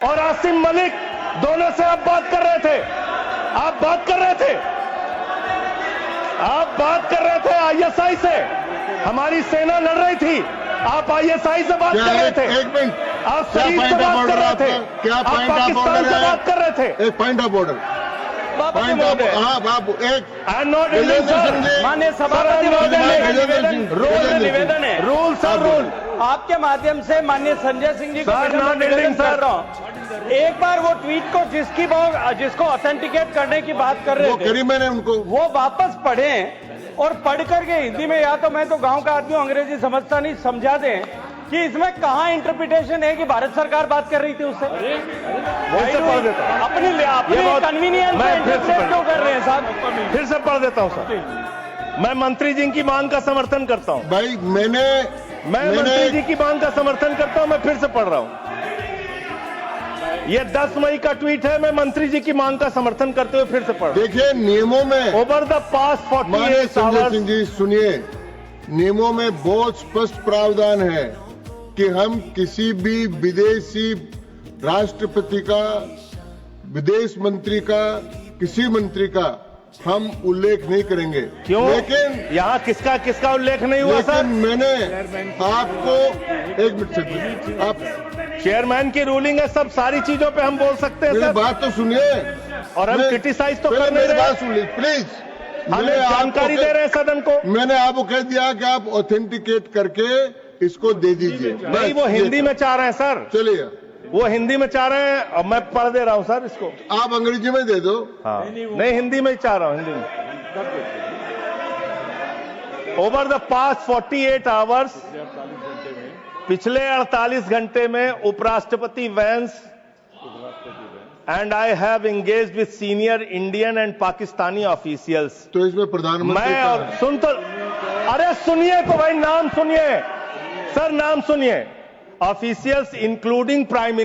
और आसिम मलिक दोनों से आप बात कर रहे थे। आप बात कर रहे थे आईएसआई से। हमारी सेना लड़ रही थी, आप आईएसआई से बात कर रहे थे। एक मिनट, आप शरीफ से बात कर रहे थे। क्या आप पॉइंट ऑफ पाकिस्तान ऑर्डर से है? बात कर रहे थे। एक point of order, point of, हाँ बाबू, एक I am not in sir. माननीय सभापति महोदय, निवेदन है। रूल सर, रूल आपके माध्यम से माननीय संजय सिंह जी को सर, मैं नॉट निवेदन एंडिंग, कर सर। रहा हूं। एक बार वो ट्वीट को जिसको ऑथेंटिकेट करने की बात कर रहे वो थे, करी मैंने उनको, वो वापस पढ़ें और पढ़ करके हिंदी में, या तो मैं तो गांव का आदमी हूं, अंग्रेजी समझता नहीं, समझा दें कि इसमें कहां इंटरप्रिटेशन है कि भारत सरकार बात कर रही थी उससे। फिर से पढ़ देता हूं। अपनी कन्वीनियंस मैं में फिर से इंटरप्रेट क्यों कर रहे हैं साहब? फिर से पढ़ देता हूं सर। मैं मंत्री जी की मांग का समर्थन करता हूं। भाई मैंने मंत्री जी की मांग का समर्थन करता हूं। मैं फिर से पढ़ रहा हूं। ये 10 मई का ट्वीट है। मैं मंत्री जी की मांग का समर्थन करते हुए फिर से पढ़ रहा हूं। देखिए, नियमों में ओवर द पास्ट माननीय 48 संजय आवर्स सिंह जी सुनिए, नियमों में बहुत स्पष्ट प्रावधान है कि हम किसी भी विदेशी राष्ट्रपति का, विदेश मंत्री का, किसी मंत्री का हम उल्लेख नहीं करेंगे। क्यों? लेकिन यहाँ किसका किसका उल्लेख नहीं हुआ सर? मैंने आपको, एक मिनट से, आप चेयरमैन की रूलिंग है, सब सारी चीजों पे हम बोल सकते हैं मेरी सर। बात तो सुनिए, और हम क्रिटिसाइज तो कर नहीं मेरी रहे। बात सुन लीजिए प्लीज। हमें जानकारी दे रहे हैं सदन को। मैंने आपको कह दिया कि आप ऑथेंटिकेट करके इसको दे दीजिए। नहीं, वो हिंदी में चाह रहे हैं सर। चलिए, वो हिंदी में चाह रहे हैं और मैं पढ़ दे रहा हूं सर इसको। आप अंग्रेजी में दे दो। हाँ, नहीं हिंदी में ही चाह रहा हूं, हिंदी में। ओवर द पास्ट 48 आवर्स, पिछले 48 घंटे में उपराष्ट्रपति Vance and I have engaged with senior Indian and Pakistani officials. तो इसमें प्रधानमंत्री मैं और सुन तो, अरे सुनिए तो भाई, नाम सुनिए सर, नाम सुनिए। Officials including prime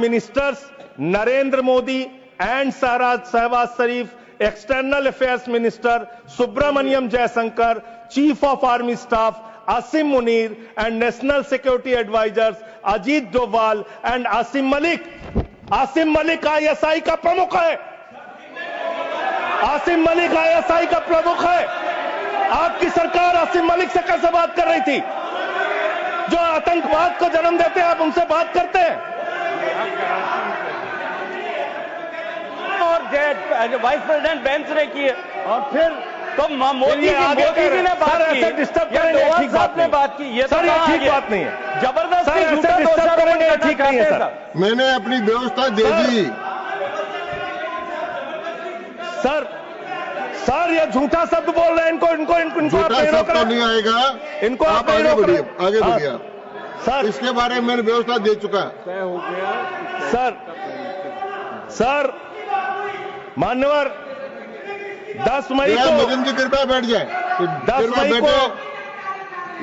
ministers Narendra Modi and Shahbaz Sharif, external affairs minister Subrahmanyam Jaishankar, chief of army staff Asim Munir and national security advisers Ajit Doval and Asim Malik. Asim Malik ISI का प्रमुख है। आसिम मलिक आईएसआई का प्रमुख है। आपकी सरकार आसिम मलिक से कैसे बात कर रही थी? जो आतंकवाद को जन्म देते हैं, आप उनसे बात करते हैं। और वाइस प्रेसिडेंट बेंच ने की है, और फिर तो मोदी जी ने बात की, डिस्टर्ब या करेंगे, डोभाल ठीक साहब बात ने नहीं। बात की। ये सर, तो ये ठीक आगे बात नहीं है। जबरदस्ती सर, झूठा ऐसे डिस्टर्ब दोषारोपण करेंगे, करना ठीक नहीं है चाहते हैं सर। मैंने अपनी व्यवस्था दे दी। सर ये झूठा शब्द बोल रहे हैं। इनको झूठा आप नहीं रोक शब्द तो रहे। नहीं आएगा। इनको आप नहीं आगे रोक बढ़िए, रहे। आगे हाँ। बढ़िए। सर, इसके बारे में मैंने व्यवस्था दे चुका। सर मान्यवर, 10 मई को, मदन जी कृपया बैठ जाए। 10 मई को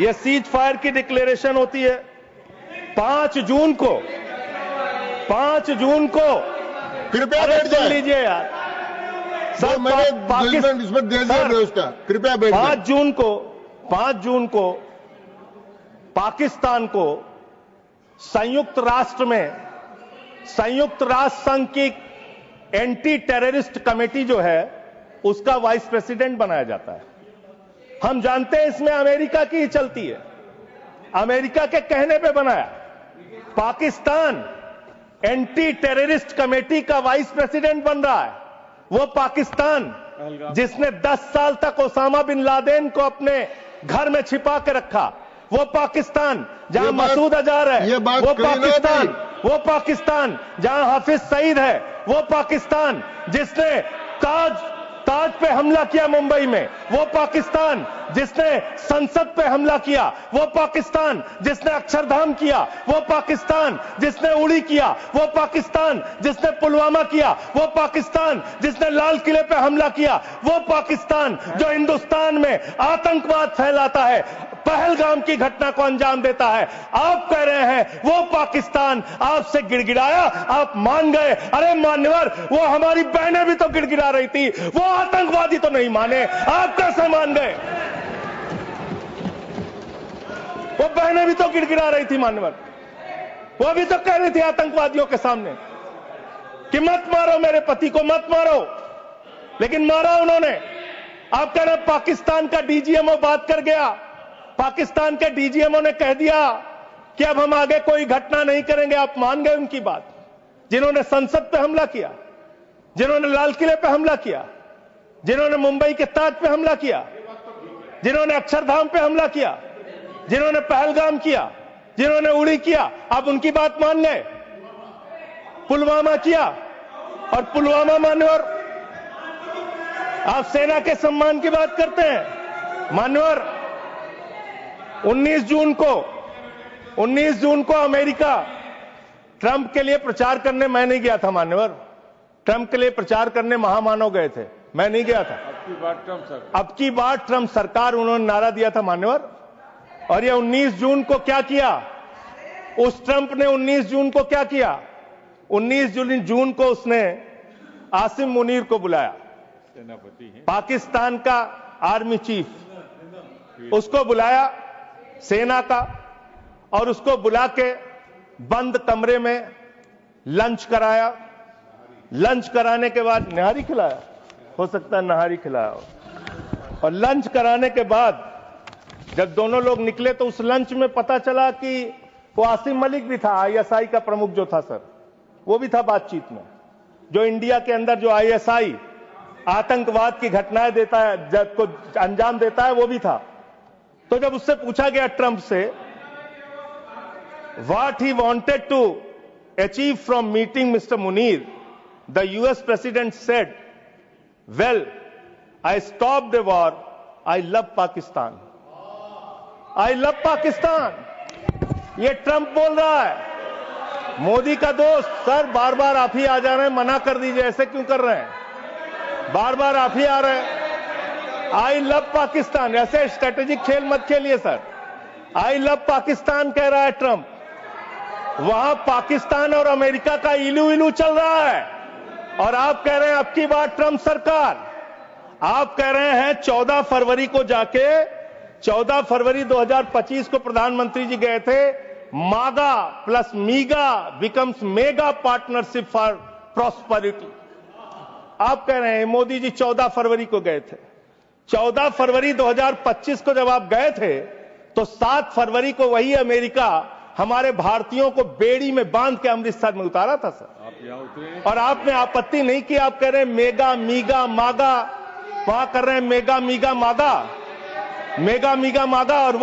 यह सीज फायर की डिक्लेरेशन होती है। 5 जून को कृपया अरे बैठ सुन जाए। लीजिए यार सर, मैंने जजमेंट इसमें दे दिया व्यवस्था। कृपया बैठ जाए। 5 जून को पाकिस्तान को संयुक्त राष्ट्र संघ की एंटी टेररिस्ट कमेटी जो है, उसका वाइस प्रेसिडेंट बनाया जाता है। हम जानते हैं इसमें अमेरिका की ही चलती है। अमेरिका के कहने पे बनाया। पाकिस्तान एंटी टेररिस्ट कमेटी का वाइस प्रेसिडेंट बन रहा है। वो पाकिस्तान जिसने 10 साल तक ओसामा बिन लादेन को अपने घर में छिपा के रखा, वो पाकिस्तान जहां मसूद अजहर है, वो पाकिस्तान जहां हाफिज सईद है, वो पाकिस्तान जिसने ताज पे हमला किया मुंबई में, वो पाकिस्तान जिसने संसद पे हमला किया, वो पाकिस्तान जिसने अक्षरधाम किया, वो पाकिस्तान जिसने उड़ी किया, वो पाकिस्तान जिसने पुलवामा किया, वो पाकिस्तान जिसने लाल किले पे हमला किया, वो पाकिस्तान जो हिंदुस्तान में आतंकवाद फैलाता है, पहलगाम की घटना को अंजाम देता है। आप कह रहे हैं वो पाकिस्तान आपसे गिड़गिड़ाया, आप मान गए। अरे मान्यवर, वो हमारी बहनें भी तो गिड़गिड़ा रही थी, वो आतंकवादी तो नहीं माने, आप कैसे मान गए? वो बहनें भी तो गिड़गिड़ा रही थी मान्यवर। वो अभी तो कह रही थी आतंकवादियों के सामने कि मत मारो मेरे पति को, मत मारो, लेकिन मारा उन्होंने। आप कह रहे पाकिस्तान का डीजीएमओ बात कर गया, पाकिस्तान के डीजीएमओ ने कह दिया कि अब हम आगे कोई घटना नहीं करेंगे। आप मान गए उनकी बात? जिन्होंने संसद पे हमला किया, जिन्होंने लाल किले पे हमला किया, जिन्होंने मुंबई के ताज पे हमला किया, जिन्होंने अक्षरधाम पे हमला किया, जिन्होंने पहलगाम किया, जिन्होंने उड़ी किया, आप उनकी बात मान गए? पुलवामा किया, और पुलवामा मान्यवर आप सेना के सम्मान की बात करते हैं। मान्यवर 19 जून को अमेरिका ट्रंप के लिए प्रचार करने मैं नहीं गया था। मान्यवर ट्रंप के लिए प्रचार करने महामानव गए थे, मैं नहीं गया था। अब की बार ट्रंप सरकार उन्होंने नारा दिया था मान्यवर। और ये 19 जून को क्या किया? उस ट्रंप ने 19 जून को क्या किया? 19 जून को उसने आसिम मुनीर को बुलाया, पाकिस्तान का आर्मी चीफ, उसको बुलाया सेना का, और उसको बुला के बंद कमरे में लंच कराया। लंच कराने के बाद नहारी खिलाया, हो सकता है नहारी खिलाया हो। और लंच कराने के बाद जब दोनों लोग निकले तो उस लंच में पता चला कि वो आसिम मलिक भी था, आईएसआई का प्रमुख जो था सर, वो भी था बातचीत में। जो इंडिया के अंदर जो आईएसआई आतंकवाद की घटनाएं देता है, जब को अंजाम देता है, वो भी था। तो जब उससे पूछा गया ट्रंप से what he wanted to achieve from meeting mister Munir, the US president said, well I stop the war, I love Pakistan. I love Pakistan, ये ट्रंप बोल रहा है। मोदी का दोस्त सर बार बार आप ही आ जा रहे हैं, मना कर दीजिए, ऐसे क्यों कर रहे हैं? बार बार आप ही आ रहे हैं। आई लव पाकिस्तान, ऐसे स्ट्रेटेजिक खेल मत खेलिए सर। आई लव पाकिस्तान कह रहा है ट्रंप। वहां पाकिस्तान और अमेरिका का इलू इलू चल रहा है, और आप कह रहे हैं अब की बार ट्रंप सरकार। आप कह रहे हैं 14 फरवरी को जाके, 14 फरवरी 2025 को प्रधानमंत्री जी गए थे, मागा plus मीगा becomes mega partnership for prosperity. आप कह रहे हैं मोदी जी 14 फरवरी को गए थे। 14 फरवरी 2025 को जब आप गए थे तो 7 फरवरी को वही अमेरिका हमारे भारतीयों को बेड़ी में बांध के अमृतसर में उतारा था सर। आप यहां उतरे और आपने आपत्ति नहीं की। आप कह रहे हैं मेगा मीगा मागा, वहां कर रहे हैं मेगा मीगा मागा, मेगा मीगा मागा, और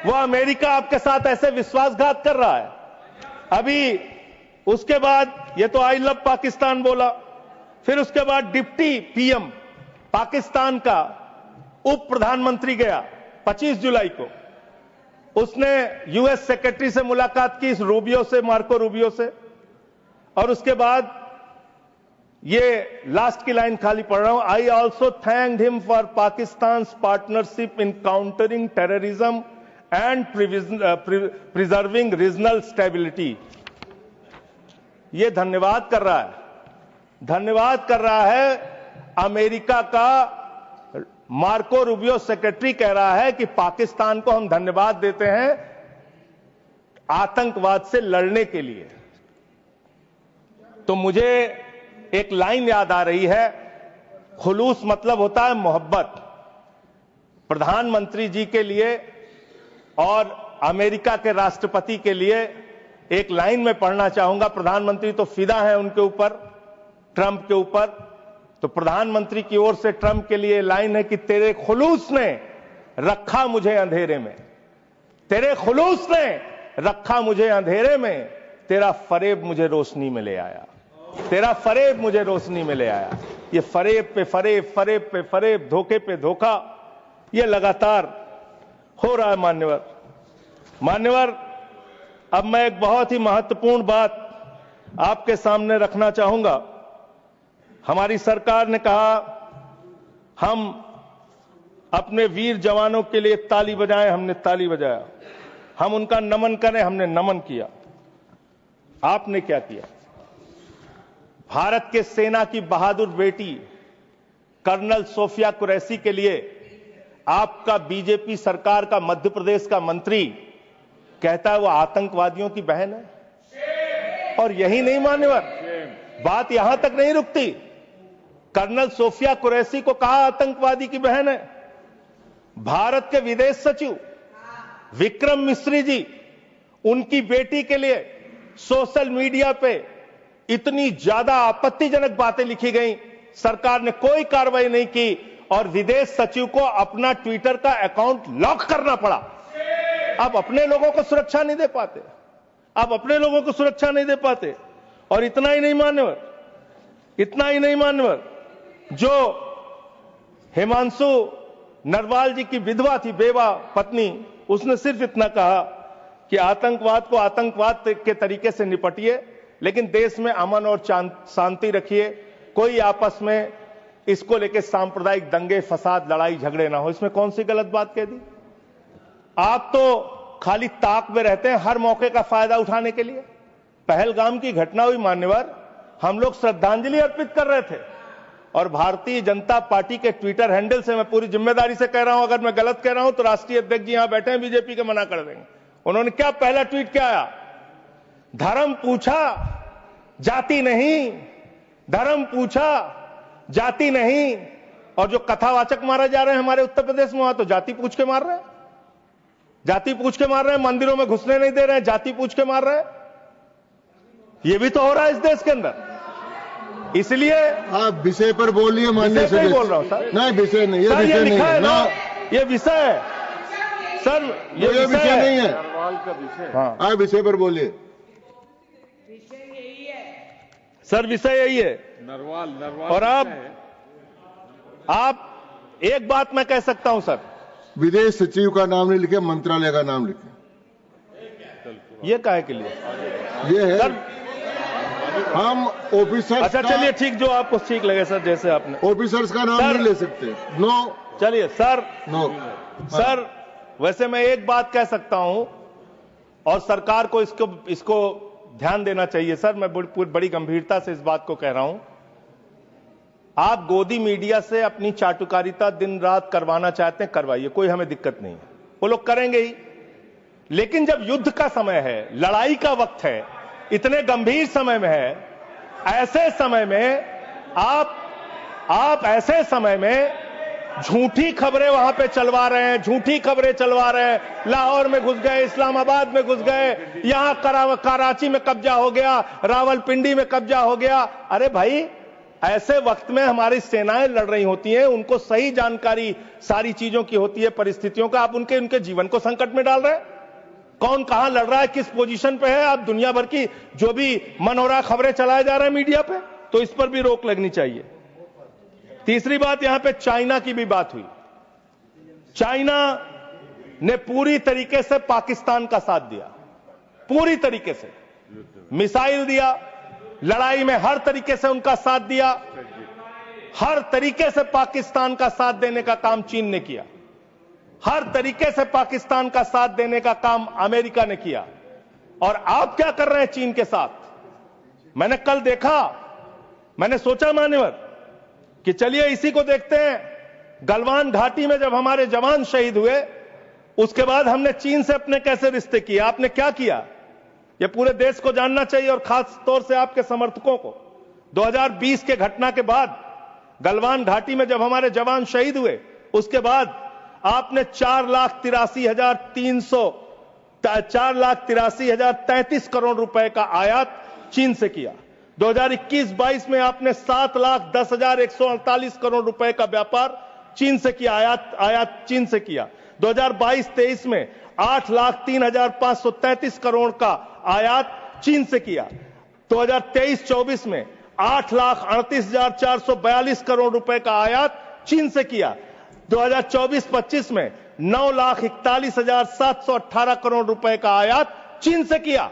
वो अमेरिका आपके साथ ऐसे विश्वासघात कर रहा है। अभी उसके बाद ये तो आई लव पाकिस्तान बोला, फिर उसके बाद डिप्टी पीएम पाकिस्तान का उप प्रधानमंत्री गया 25 जुलाई को, उसने यूएस सेक्रेटरी से मुलाकात की, रूबियो से, मार्को रूबियो से, और उसके बाद ये लास्ट की लाइन खाली पढ़ रहा हूं, I also thanked him for Pakistan partnership in countering terrorism and preserving regional stability. ये धन्यवाद कर रहा है, धन्यवाद कर रहा है अमेरिका का मार्को रूबियो सेक्रेटरी कह रहा है कि पाकिस्तान को हम धन्यवाद देते हैं आतंकवाद से लड़ने के लिए। तो मुझे एक लाइन याद आ रही है, खुलूस मतलब होता है मोहब्बत। प्रधानमंत्री जी के लिए और अमेरिका के राष्ट्रपति के लिए एक लाइन में पढ़ना चाहूंगा। प्रधानमंत्री तो फिदा है उनके ऊपर, ट्रंप के ऊपर, तो प्रधानमंत्री की ओर से ट्रंप के लिए लाइन है कि तेरे खुलूस ने रखा मुझे अंधेरे में, तेरे खुलूस ने रखा मुझे अंधेरे में, तेरा फरेब मुझे रोशनी में ले आया, तेरा फरेब मुझे रोशनी में ले आया। ये फरेब पे फरेब, फरेब पे फरेब, धोखे पे धोखा, ये लगातार हो रहा है मान्यवर। मान्यवर, अब मैं एक बहुत ही महत्वपूर्ण बात आपके सामने रखना चाहूंगा। हमारी सरकार ने कहा हम अपने वीर जवानों के लिए ताली बजाएं, हमने ताली बजाया। हम उनका नमन करें, हमने नमन किया। आपने क्या किया? भारत के सेना की बहादुर बेटी कर्नल सोफिया कुरैशी के लिए आपका बीजेपी सरकार का मध्य प्रदेश का मंत्री कहता है वो आतंकवादियों की बहन है। और यही नहीं मान्यवर, बात यहां तक नहीं रुकती। कर्नल सोफिया कुरैशी को कहा आतंकवादी की बहन है। भारत के विदेश सचिव विक्रम मिस्री जी, उनकी बेटी के लिए सोशल मीडिया पे इतनी ज्यादा आपत्तिजनक बातें लिखी गई, सरकार ने कोई कार्रवाई नहीं की और विदेश सचिव को अपना ट्विटर का अकाउंट लॉक करना पड़ा। अब अपने लोगों को सुरक्षा नहीं दे पाते, अब अपने लोगों को सुरक्षा नहीं दे पाते। और इतना ही नहीं मान्यवर, इतना ही नहीं मान्यवर, जो हिमांशु नरवाल जी की विधवा थी, बेवा पत्नी, उसने सिर्फ इतना कहा कि आतंकवाद को आतंकवाद के तरीके से निपटिए, लेकिन देश में अमन और शांति रखिए, कोई आपस में इसको लेकर सांप्रदायिक दंगे फसाद लड़ाई झगड़े ना हो। इसमें कौन सी गलत बात कह दी? आप तो खाली ताक में रहते हैं हर मौके का फायदा उठाने के लिए। पहलगाम की घटना हुई मान्यवर, हम लोग श्रद्धांजलि अर्पित कर रहे थे और भारतीय जनता पार्टी के ट्विटर हैंडल से मैं पूरी जिम्मेदारी से कह रहा हूं, अगर मैं गलत कह रहा हूं तो राष्ट्रीय अध्यक्ष जी यहां बैठे हैं, बीजेपी के मना कर देंगे। उन्होंने क्या पहला ट्वीट क्या आया? धर्म पूछा जाति नहीं, धर्म पूछा जाति नहीं। और जो कथावाचक मारे जा रहे हैं हमारे उत्तर प्रदेश में, वहां तो जाति पूछ के मार रहे हैं, जाति पूछ के मार रहे हैं, मंदिरों में घुसने नहीं दे रहे हैं, जाति पूछ के मार रहे हैं। ये भी तो हो रहा है इस देश के अंदर। इसलिए आप विषय पर बोलिए। माननीय विषय नहीं बोल रहा हूं सर, नहीं विषय नहीं, ये सर ये विषय नहीं लिखा है है ना, ये विषय है सर, ये विषय नहीं है। हाँ आप विषय पर बोलिए सर, विषय यही है। नरवाल और आप एक बात मैं कह सकता हूं सर, विदेश सचिव का नाम नहीं लिखे, मंत्रालय का नाम लिखे। ये काहे के लिए ये है सर? हम ऑफिसर्स अच्छा चलिए ठीक, जो आपको ठीक लगे सर, जैसे आपने ऑफिसर्स का नाम सर, नहीं ले सकते। नो चलिए सर, नो सर वैसे मैं एक बात कह सकता हूं और सरकार को इसको ध्यान देना चाहिए सर, मैं बड़ी गंभीरता से इस बात को कह रहा हूं। आप गोदी मीडिया से अपनी चाटुकारिता दिन रात करवाना चाहते हैं, करवाइए, कोई हमें दिक्कत नहीं है, वो लोग करेंगे ही। लेकिन जब युद्ध का समय है, लड़ाई का वक्त है, इतने गंभीर समय में है, ऐसे समय में आप ऐसे समय में झूठी खबरें वहां पे चलवा रहे हैं, झूठी खबरें चलवा रहे हैं। लाहौर में घुस गए, इस्लामाबाद में घुस गए, यहां कराची में कब्जा हो गया, रावलपिंडी में कब्जा हो गया। अरे भाई, ऐसे वक्त में हमारी सेनाएं लड़ रही होती हैं, उनको सही जानकारी सारी चीजों की होती है, परिस्थितियों का। आप उनके जीवन को संकट में डाल रहे हैं। कौन कहां लड़ रहा है, किस पोजीशन पे है, आप दुनिया भर की जो भी मन हो रहा खबरें चलाए जा रहे हैं मीडिया पे, तो इस पर भी रोक लगनी चाहिए। तीसरी बात, यहां पे चाइना की भी बात हुई। चाइना ने पूरी तरीके से पाकिस्तान का साथ दिया, पूरी तरीके से मिसाइल दिया, लड़ाई में हर तरीके से उनका साथ दिया, हर तरीके से पाकिस्तान का साथ देने का काम चीन ने किया, हर तरीके से पाकिस्तान का साथ देने का काम अमेरिका ने किया। और आप क्या कर रहे हैं चीन के साथ? मैंने कल देखा, मैंने सोचा मान्यवर कि चलिए इसी को देखते हैं। गलवान घाटी में जब हमारे जवान शहीद हुए, उसके बाद हमने चीन से अपने कैसे रिश्ते किए, आपने क्या किया, यह पूरे देश को जानना चाहिए और खास तौर से आपके समर्थकों को। 2020 के घटना के बाद, गलवान घाटी में जब हमारे जवान शहीद हुए, उसके बाद आपने 4,83,033 करोड़ रुपए का आयात चीन से किया। 2021-22 में आपने 7,10,148 करोड़ रुपए का व्यापार चीन से किया, आयात चीन से किया। 2022-23 में 8,03,533 करोड़ का आयात चीन से किया। 2023-24 में 8,38,442 करोड़ रुपए का आयात चीन से किया। 2024-25 में 9,41,718 करोड़ रुपए का आयात चीन से किया।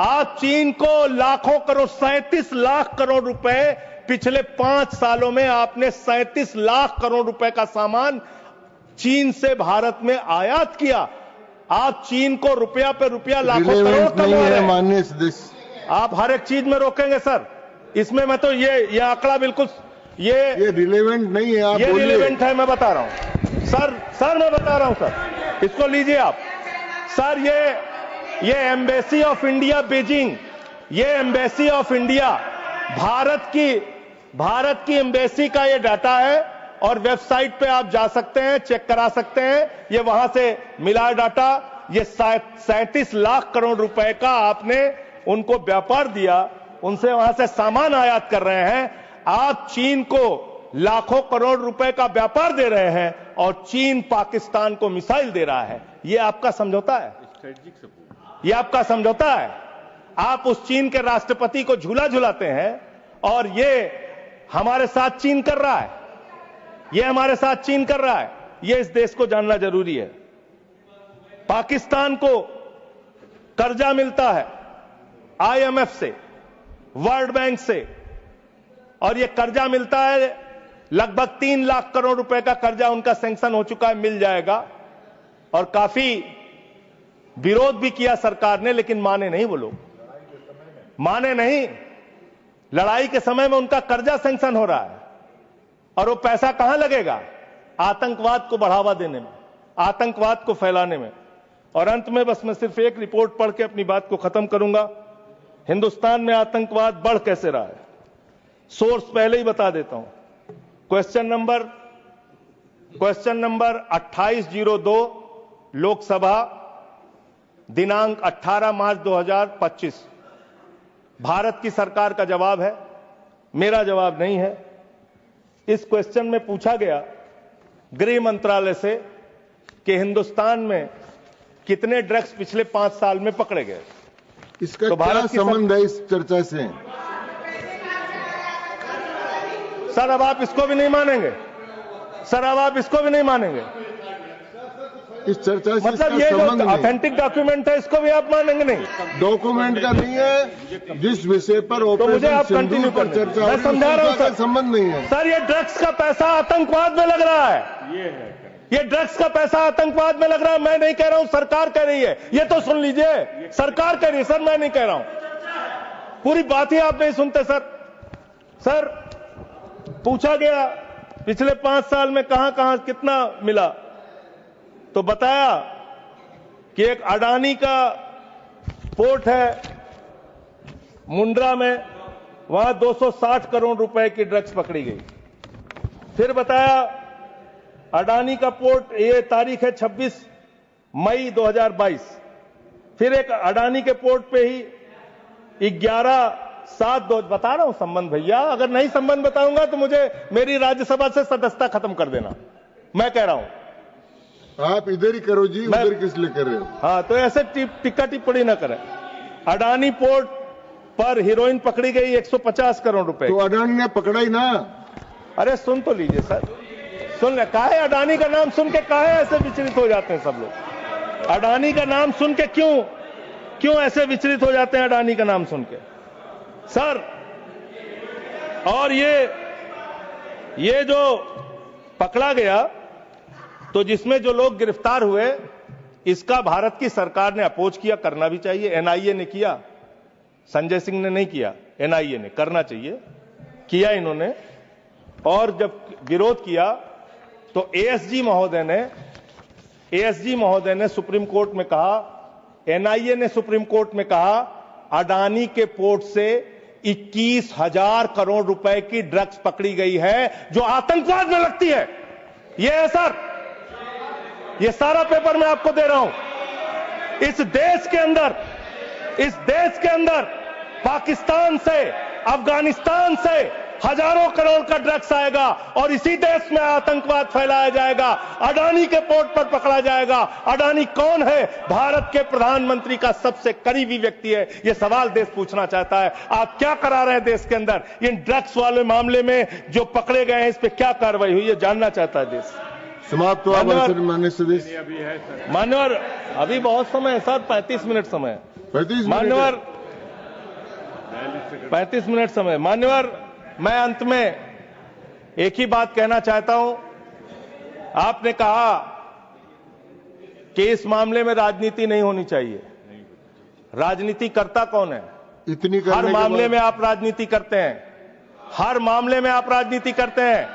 आज चीन को लाखों करोड़, 37 लाख करोड़ रुपए पिछले 5 सालों में आपने 37 लाख करोड़ रुपए का सामान चीन से भारत में आयात किया। आप चीन को रुपया पे रुपया, लाखों करोड़ कमा रहे हैं। माननीय सदस्य, आप हर एक चीज में रोकेंगे सर, इसमें मैं तो ये आंकड़ा बिल्कुल ये रिलेवेंट नहीं है। आप ये बोलिए। रिलेवेंट है, मैं बता रहा हूं सर, मैं बता रहा हूं सर, इसको लीजिए आप, सर ये एम्बेसी ऑफ इंडिया बीजिंग, ये एम्बेसी ऑफ इंडिया भारत की एम्बेसी का ये डाटा है और वेबसाइट पे आप जा सकते हैं, चेक करा सकते हैं। ये वहां से मिला डाटा। ये 37 लाख करोड़ रुपए का आपने उनको व्यापार दिया, उनसे वहां से सामान आयात कर रहे हैं। आप चीन को लाखों करोड़ रुपए का व्यापार दे रहे हैं और चीन पाकिस्तान को मिसाइल दे रहा है। ये आपका समझौता है, ये आपका समझौता है। आप उस चीन के राष्ट्रपति को झूला झुलाते हैं और ये हमारे साथ चीन कर रहा है, ये हमारे साथ चीन कर रहा है। ये इस देश को जानना जरूरी है। पाकिस्तान को कर्जा मिलता है IMF से, वर्ल्ड बैंक से, और ये कर्जा मिलता है लगभग 3 लाख करोड़ रुपए का कर्जा उनका सैंक्शन हो चुका है, मिल जाएगा। और काफी विरोध भी किया सरकार ने, लेकिन माने नहीं वो लोग, माने नहीं। लड़ाई के समय में उनका कर्जा सैंक्शन हो रहा है और वो पैसा कहां लगेगा? आतंकवाद को बढ़ावा देने में, आतंकवाद को फैलाने में। और अंत में बस मैं सिर्फ एक रिपोर्ट पढ़ के अपनी बात को खत्म करूंगा। हिंदुस्तान में आतंकवाद बढ़ कैसे रहा है, सोर्स पहले ही बता देता हूं। क्वेश्चन नंबर 2802 लोकसभा, दिनांक 18 मार्च 2025। भारत की सरकार का जवाब है, मेरा जवाब नहीं है। इस क्वेश्चन में पूछा गया गृह मंत्रालय से कि हिंदुस्तान में कितने ड्रग्स पिछले 5 साल में पकड़े गए। इसका तो क्या संबंध है इस चर्चा से? सर अब आप इसको भी नहीं मानेंगे, सर अब आप इसको भी नहीं मानेंगे। इस चर्चा से मतलब ये जो ऑथेंटिक डॉक्यूमेंट है इसको भी आप मानेंगे नहीं? डॉक्यूमेंट का नहीं है, जिस विषय पर तो मुझे आप कंटिन्यू कर, चर्चा मैं समझा रहा हूं सर, संबंध नहीं है। सर ये ड्रग्स का पैसा आतंकवाद में लग रहा है, ये ड्रग्स का पैसा आतंकवाद में लग रहा है। मैं नहीं कह रहा हूं, सरकार कह रही है। ये तो सुन लीजिए, सरकार कह रही है सर, मैं नहीं कह रहा हूं। पूरी बात ही आप नहीं सुनते सर। सर पूछा गया पिछले 5 साल में कहां कहां कितना मिला, तो बताया कि एक अडानी का पोर्ट है मुंड्रा में, वहां 260 करोड़ रुपए की ड्रग्स पकड़ी गई। फिर बताया अडानी का पोर्ट, ये तारीख है 26 मई 2022। फिर एक अडानी के पोर्ट पे ही 11/7 बता रहा हूं संबंध भैया, अगर नहीं संबंध बताऊंगा तो मुझे मेरी राज्यसभा से सदस्यता खत्म कर देना। मैं कह रहा हूं आप इधर ही करो जी, उधर किस लिए कर रहे हो? हाँ, तो ऐसे टिक्का टिप्पणी ना करें। अडानी पोर्ट पर हीरोइन पकड़ी गई 150 करोड़ रुपए। तो अडानी ने पकड़ा ही ना। अरे सुन तो लीजिए सर, सुन ले। काहे अडानी का नाम सुन के काहे ऐसे विचलित हो जाते हैं सब लोग? अडानी का नाम सुन के क्यों ऐसे विचलित हो जाते हैं अडानी का नाम सुन के सर? और ये जो पकड़ा गया, तो जिसमें जो लोग गिरफ्तार हुए, इसका भारत की सरकार ने अपोज किया, करना भी चाहिए। NIA ने किया, संजय सिंह ने नहीं किया, NIA ने करना चाहिए, किया इन्होंने। और जब विरोध किया तो ASG महोदय ने सुप्रीम कोर्ट में कहा, NIA ने सुप्रीम कोर्ट में कहा, अडानी के पोर्ट से 21,000 करोड़ रुपए की ड्रग्स पकड़ी गई है जो आतंकवाद में लगती है। यह है सर, यह सारा पेपर मैं आपको दे रहा हूं। इस देश के अंदर पाकिस्तान से, अफगानिस्तान से हजारों करोड़ का ड्रग्स आएगा और इसी देश में आतंकवाद फैलाया जाएगा, अडानी के पोर्ट पर पकड़ा जाएगा। अडानी कौन है? भारत के प्रधानमंत्री का सबसे करीबी व्यक्ति है। यह सवाल देश पूछना चाहता है, आप क्या करा रहे हैं देश के अंदर? इन ड्रग्स वाले मामले में जो पकड़े गए हैं, इस पर क्या कार्रवाई हुई, यह जानना चाहता है देश। समाप्त हुआ माननीय सदस्य। मान्यवर, अभी बहुत समय है सर, 35 मिनट समय है। 35 मान्यवर, 35 मिनट समय। मान्यवर, मैं अंत में एक ही बात कहना चाहता हूं। आपने कहा कि इस मामले में राजनीति नहीं होनी चाहिए। राजनीति करता कौन है? इतनी हर मामले में आप राजनीति करते हैं, हर मामले में आप राजनीति करते हैं,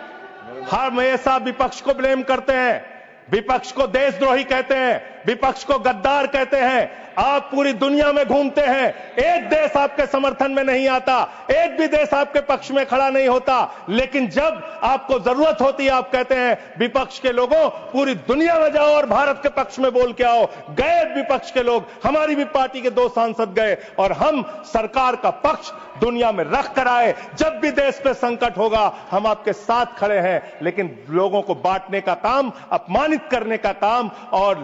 हर हमेशा विपक्ष को ब्लेम करते हैं, विपक्ष को देशद्रोही कहते हैं। विपक्ष को गद्दार कहते हैं। आप पूरी दुनिया में घूमते हैं, एक देश आपके समर्थन में नहीं आता, एक भी देश आपके पक्ष में खड़ा नहीं होता, लेकिन जब आपको जरूरत होती है आप कहते हैं विपक्ष के लोगों पूरी दुनिया में जाओ और भारत के पक्ष में बोल के आओ। गए विपक्ष के लोग, हमारी भी पार्टी के 2 सांसद गए और हम सरकार का पक्ष दुनिया में रख कर आए। जब भी देश पे संकट होगा हम आपके साथ खड़े हैं, लेकिन लोगों को बांटने का काम, अपमानित करने का काम और